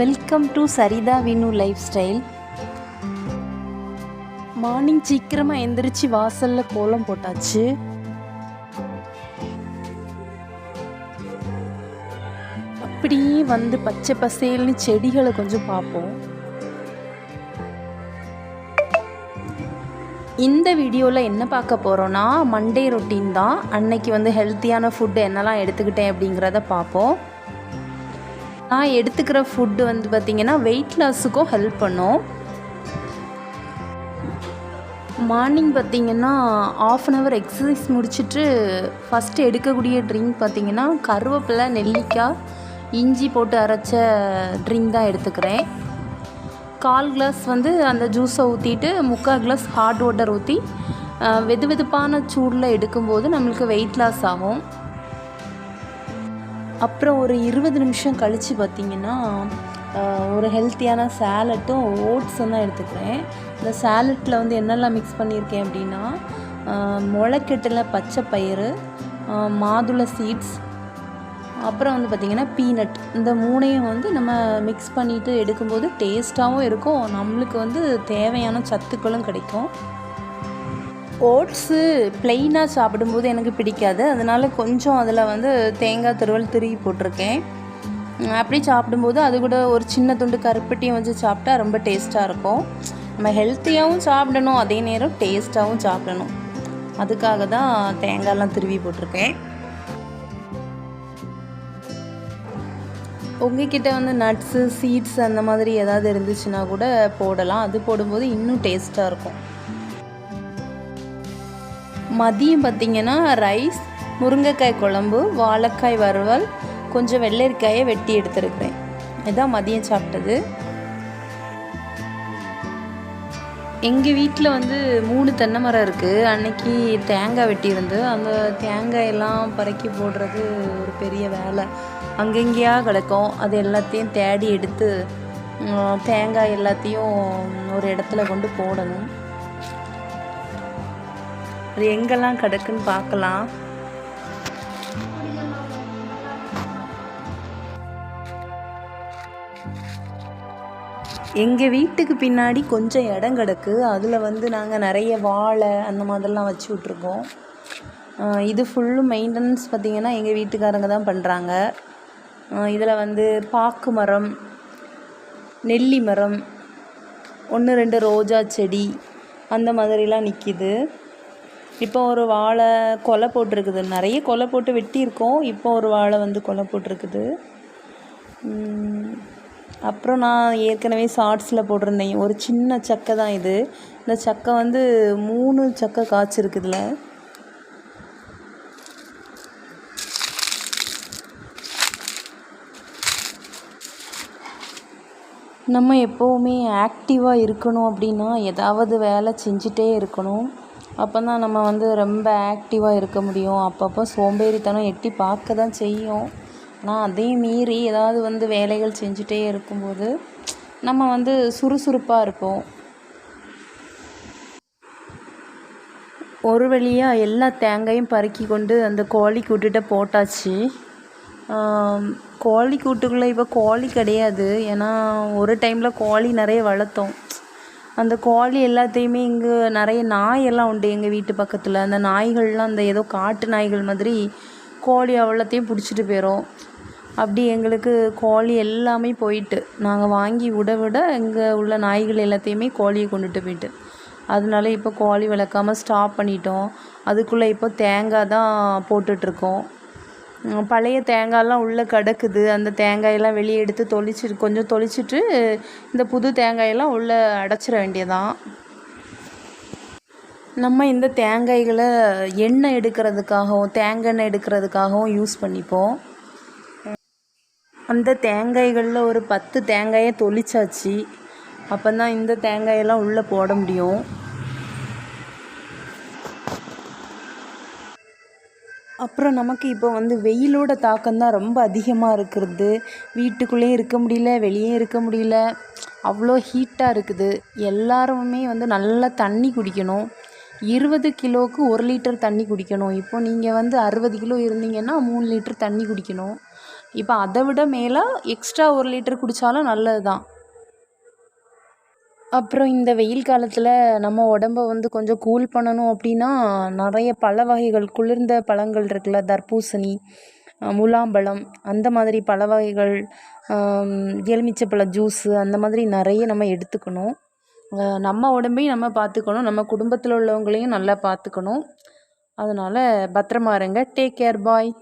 Welcome to Saritha Vinu lifestyle. Morning சீக்கிரமாக எந்திரிச்சு வாசலில் கோலம் போட்டாச்சு. அப்படியே வந்து பச்சை பசேல்னு செடிகளை கொஞ்சம் பார்ப்போம். இந்த வீடியோவில் என்ன பார்க்க போகிறோன்னா மண்டே ரொட்டீன் தான். அன்னைக்கு வந்து ஹெல்த்தியான ஃபுட்டு என்னெல்லாம் எடுத்துக்கிட்டேன் அப்படிங்கிறத பார்ப்போம். நான் எடுத்துக்கிற ஃபுட்டு வந்து பார்த்திங்கன்னா வெயிட் லாஸுக்கும் ஹெல்ப் பண்ணும். மார்னிங் பார்த்திங்கன்னா ½ அன் ஹவர் எக்ஸசைஸ் முடிச்சுட்டு ஃபஸ்ட்டு எடுக்கக்கூடிய ட்ரிங்க் பார்த்திங்கன்னா கருவேப்பிலை, நெல்லிக்காய், இஞ்சி போட்டு அரைச்ச ட்ரிங்க் தான் எடுத்துக்கிறேன். 1/4 கிளாஸ் வந்து அந்த ஜூஸை ஊற்றிட்டு 3/4 கிளாஸ் ஹாட் வாட்டர் ஊற்றி வெது வெதுப்பான சூடில் எடுக்கும்போது நம்மளுக்கு வெயிட் லாஸ் ஆகும். அப்புறம் ஒரு 20 நிமிஷம் கழித்து பார்த்திங்கன்னா ஒரு ஹெல்த்தியான சேலட்டும் ஓட்ஸும் தான் எடுத்துக்கிறேன். இந்த சேலட்டில் வந்து என்னெல்லாம் மிக்ஸ் பண்ணியிருக்கேன் அப்படின்னா முளைக்கட்டில் பச்சை பயிறு, மாதுளை சீட்ஸ், அப்புறம் வந்து பார்த்திங்கன்னா பீனட், இந்த 3ஐயும் வந்து நம்ம மிக்ஸ் பண்ணிவிட்டு எடுக்கும்போது டேஸ்ட்டாகவும் இருக்கும், நம்மளுக்கு வந்து தேவையான சத்துக்களும் கிடைக்கும். ஓட்ஸு ப்ளெயினாக சாப்பிடும்போது எனக்கு பிடிக்காது, அதனால் கொஞ்சம் அதில் வந்து தேங்காய் துருவல் திருவி போட்டிருக்கேன். அப்படி சாப்பிடும்போது அது கூட ஒரு சின்ன துண்டு கருப்பட்டியும் வச்சு சாப்பிட்டா ரொம்ப டேஸ்ட்டாக இருக்கும். நம்ம ஹெல்த்தியாகவும் சாப்பிடணும், அதே நேரம் டேஸ்ட்டாகவும் சாப்பிடணும், அதுக்காக தான் தேங்காயெலாம் திருவி போட்டிருக்கேன். உங்ககிட்ட வந்து நட்ஸு, சீட்ஸ் அந்த மாதிரி ஏதாவது இருந்துச்சுன்னா கூட போடலாம், அது போடும்போது இன்னும் டேஸ்ட்டாக இருக்கும். மதியம் பார்த்திங்கன்னா ரைஸ், முருங்கைக்காய் குழம்பு, வாழைக்காய் வறுவல், கொஞ்சம் வெள்ளரிக்காயை வெட்டி எடுத்துருக்கிறேன். இதுதான் மதியம் சாப்பிட்டது. எங்கள் வீட்டில் வந்து 3 தென்னை மரம் இருக்குது. அன்னைக்கு தேங்காய் வெட்டியிருந்து அந்த தேங்காயெல்லாம் பறக்கி போடுறது ஒரு பெரிய வேலை. அங்கங்கேயா கிடக்கும், அது எல்லாத்தையும் தேடி எடுத்து தேங்காய் எல்லாத்தையும் ஒரு இடத்துல கொண்டு போடணும். அது எங்கெல்லாம் கிடக்குன்னு பார்க்கலாம். எங்கள் வீட்டுக்கு பின்னாடி கொஞ்சம் இடம் கிடக்கு, அதில் வந்து நாங்கள் நிறைய வாழை அந்த மாதிரிலாம் வச்சு விட்ருக்கோம். இது ஃபுல்லும் மெயின்டெனன்ஸ் பார்த்திங்கன்னா எங்கள் வீட்டுக்காரங்க தான் பண்ணுறாங்க. இதில் வந்து பாக்கு மரம், நெல்லி மரம், 1-2 ரோஜா செடி அந்த மாதிரிலாம் நிற்கிது. இப்போ ஒரு வாழை கொலை போட்டிருக்குது, நிறைய கொலை போட்டு வெட்டியிருக்கோம், இப்போ ஒரு வாழை வந்து கொலை போட்டிருக்குது. அப்புறம் நான் ஏற்கனவே ஷார்ட்ஸில் போட்டிருந்தேன், ஒரு சின்ன சக்கை தான் இது. இந்த சக்கை வந்து 3 சக்கை காய்ச்சிருக்குதுல. நம்ம எப்போவுமே ஆக்டிவாக இருக்கணும் அப்படின்னா ஏதாவது வேலை செஞ்சிட்டே இருக்கணும், அப்போ தான் நம்ம வந்து ரொம்ப ஆக்டிவாக இருக்க முடியும். அப்பப்போ சோம்பேறித்தனம் எட்டி பார்க்க தான் செய்யும், ஆனால் அதையும் மீறி ஏதாவது வந்து வேலைகள் செஞ்சுட்டே இருக்கும்போது நம்ம வந்து சுறுசுறுப்பாக இருப்போம். ஒரு வழியாக எல்லா தேங்காயும் பறக்கி கொண்டு அந்த கோழி கூட்டுகிட்ட போட்டாச்சு. கோழி கூட்டுக்குள்ளே இப்போ கோழி கிடையாது, ஏன்னா ஒரு டைமில் கோழி நிறைய வளர்த்தோம். அந்த கோழி எல்லாத்தையுமே இங்கே நிறைய நாயெல்லாம் உண்டு எங்கள் வீட்டு பக்கத்தில். அந்த நாய்கள்லாம் அந்த ஏதோ காட்டு நாய்கள் மாதிரி கோழி அவ்வளோத்தையும் பிடிச்சிட்டு போயிடும். அப்படி எங்களுக்கு கோழி எல்லாமே போயிட்டு நாங்கள் வாங்கி விட இங்கே உள்ள நாய்கள் எல்லாத்தையுமே கோழியை கொண்டுட்டு போயிட்டு, அதனால இப்போ கோழி வளர்க்காமல் ஸ்டாப் பண்ணிட்டோம். அதுக்குள்ளே இப்போ தேங்காய் தான் போட்டுட்ருக்கோம். பழைய தேங்காயெல்லாம் உள்ளே கிடக்குது, அந்த தேங்காயெல்லாம் வெளியே எடுத்து கொஞ்சம் தொளிச்சிட்டு இந்த புது தேங்காயெல்லாம் உள்ளே அடைச்சிட வேண்டியதான். நம்ம இந்த தேங்காய்களை எண்ணெய் எடுக்கிறதுக்காகவும் தேங்காய் எடுக்கிறதுக்காகவும் யூஸ் பண்ணிப்போம். அந்த தேங்காய்களில் ஒரு 10 தேங்காயை தொளிச்சாச்சு, அப்போ தான் இந்த தேங்காயெல்லாம் உள்ளே போட முடியும். அப்புறம் நமக்கு இப்போ வந்து வெயிலோட தாக்கம்தான் ரொம்ப அதிகமாக இருக்கிறது. வீட்டுக்குள்ளேயும் இருக்க முடியல, வெளியே இருக்க முடியல, அவ்வளோ ஹீட்டாக இருக்குது. எல்லாருமே வந்து நல்லா தண்ணி குடிக்கணும். 20 கிலோவுக்கு 1 லிட்டர் தண்ணி குடிக்கணும். இப்போ நீங்கள் வந்து 60 கிலோ இருந்தீங்கன்னா 3 லிட்டர் தண்ணி குடிக்கணும். இப்போ அதை விட மேலே எக்ஸ்ட்ரா 1 லிட்டர் குடித்தாலும் நல்லது தான். அப்புறம் இந்த வெயில் காலத்தில் நம்ம உடம்ப வந்து கொஞ்சம் கூல் பண்ணணும் அப்படின்னா நிறைய பழ வகைகள், குளிர்ந்த பழங்கள் இருக்குல்ல, தர்பூசணி, முலாம்பழம், அந்த மாதிரி பழ வகைகள், எலுமிச்சைப்பழ ஜூஸு, அந்த மாதிரி நிறைய நம்ம எடுத்துக்கணும். நம்ம உடம்பையும் நம்ம பார்த்துக்கணும், நம்ம குடும்பத்தில் உள்ளவங்களையும் நல்லா பார்த்துக்கணும். அதனால் பத்திரமா இருங்க. டேக் கேர், பாய்.